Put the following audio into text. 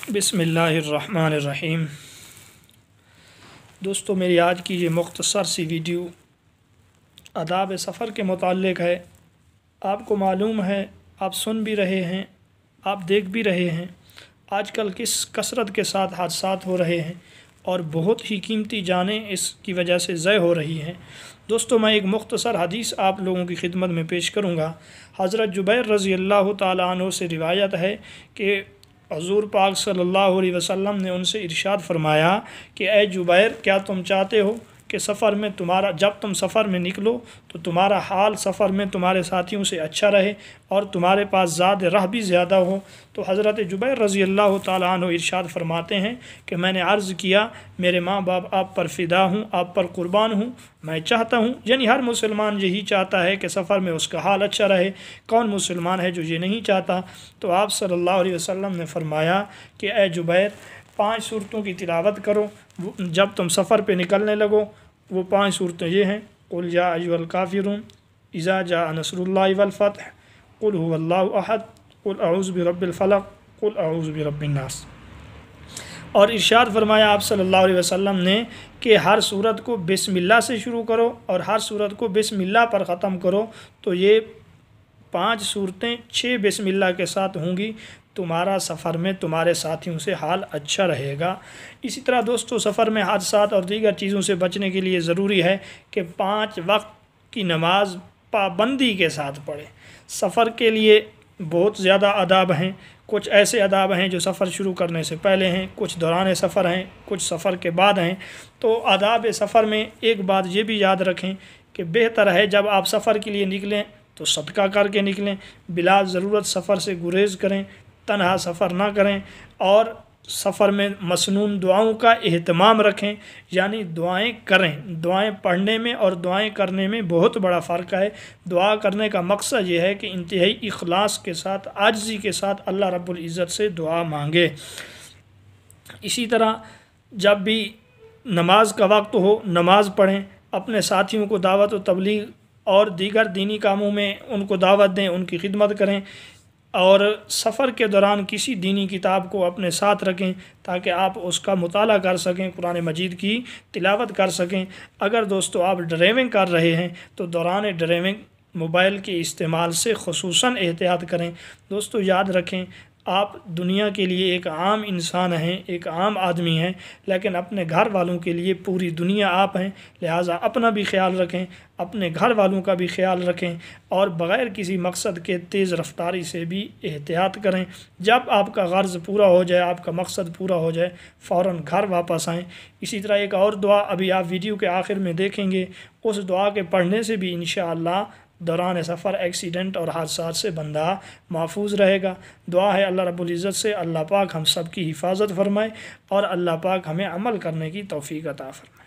बिस्मिल्लाहिर्रहमानिर्रहीम। दोस्तों, मेरी आज की ये मुख्तसर सी वीडियो आदाब सफ़र के मुताल्लिक़ है। आपको मालूम है, आप सुन भी रहे हैं, आप देख भी रहे हैं आजकल किस कसरत के साथ हादसात हो रहे हैं और बहुत ही कीमती जानें इसकी वजह से ज़ाय हो रही हैं। दोस्तों, मैं एक मुख्तसर हदीस आप लोगों की खिदमत में पेश करूँगा। हज़रत जुबैर रज़ी अल्लाह तआला अन्हु से रिवायत है कि हज़ूर पाक सल्लल्लाहु अलैहि वसल्लम ने उनसे इरशाद फरमाया कि ए जुबैर, क्या तुम चाहते हो कि सफ़र में जब तुम सफ़र में निकलो तो तुम्हारा हाल सफ़र में तुम्हारे साथियों से अच्छा रहे और तुम्हारे पास ज़ाद राह भी ज़्यादा हो। तो हज़रत जुबैर रज़ी अल्लाह तआला अन्हु इरशाद फरमाते हैं कि मैंने अर्ज़ किया, मेरे माँ बाप आप पर फ़िदा हूँ, आप पर क़ुरबान हूँ। मैं चाहता हूँ, यानी हर मुसलमान यही चाहता है कि सफ़र में उसका हाल अच्छा रहे। कौन मुसलमान है जो ये नहीं चाहता? तो आप सल्लल्लाहु अलैहि वसल्लम ने फरमाया कि ए जुबैर, 5 सूरतों की तिलावत करो जब तुम सफ़र पे निकलने लगो। वो 5 सूरतें ये हैं: कुल या अय्युहल काफ़िरून, इज़ा जा नसरुल्लाहि वल फ़त्ह, कुल हुवल्लाहु अहद, कुल अऊज़ु बिरब्बिल फ़लक़, कुल अऊज़ु बिरब्बिन नास। और इरशाद फरमाया आप सल्लल्लाहु अलैहि वसल्लम ने कि हर सूरत को बिस्मिल्लाह से शुरू करो और हर सूरत को बिस्मिल्लाह पर ख़त्म करो। तो ये 5 सूरतें 6 बिस्मिल्लाह के साथ होंगी। तुम्हारा सफ़र में तुम्हारे साथियों से हाल अच्छा रहेगा। इसी तरह दोस्तों, सफ़र में हादसात और दीगर चीज़ों से बचने के लिए ज़रूरी है कि 5 वक्त की नमाज पाबंदी के साथ पढ़ें। सफ़र के लिए बहुत ज़्यादा आदाब हैं। कुछ ऐसे आदाब हैं जो सफ़र शुरू करने से पहले हैं, कुछ दौरान सफ़र हैं, कुछ सफ़र के बाद हैं। तो आदाब सफ़र में एक बात ये भी याद रखें कि बेहतर है जब आप सफ़र के लिए निकलें तो सदका करके निकलें, बिला ज़रूरत सफ़र से गुरेज़ करें, तन्हा सफ़र ना करें और सफ़र में मसनून दुआओं का एहतमाम रखें, यानी दुआएं करें। दुआएं पढ़ने में और दुआएं करने में बहुत बड़ा फ़र्क है। दुआ करने का मकसद ये है कि इंतहाई इखलास के साथ, आजिज़ी के साथ अल्लाह रब्बुल इज़्ज़त से दुआ मांगे। इसी तरह जब भी नमाज का वक्त हो, नमाज पढ़ें, अपने साथियों को दावत व तबलीग और दीगर दीनी कामों में उनको दावत दें, उनकी खिदमत करें और सफ़र के दौरान किसी दीनी किताब को अपने साथ रखें ताकि आप उसका मुताला कर सकें, कुरान मजीद की तिलावत कर सकें। अगर दोस्तों आप ड्राइविंग कर रहे हैं तो दौरान ड्राइविंग मोबाइल के इस्तेमाल से ख़ुसूसन एहतियात करें। दोस्तों याद रखें, आप दुनिया के लिए एक आम इंसान हैं, एक आम आदमी हैं, लेकिन अपने घर वालों के लिए पूरी दुनिया आप हैं। लिहाजा अपना भी ख्याल रखें, अपने घर वालों का भी ख्याल रखें और बग़ैर किसी मकसद के तेज़ रफ्तारी से भी एहतियात करें। जब आपका गर्ज़ पूरा हो जाए, आपका मकसद पूरा हो जाए, फ़ौरन घर वापस आएँ। इसी तरह एक और दुआ अभी आप वीडियो के आखिर में देखेंगे। उस दुआ के पढ़ने से भी इंशाअल्लाह दौरान सफ़र एक्सीडेंट और हादसात से बंदा महफूज रहेगा। दुआ है अल्लाह रब्बुल इज़्ज़त से अल्लाह पाक हम सब की हिफाजत फरमाए और अल्लाह पाक हमें अमल करने की तौफ़ीक़ अता फरमाए।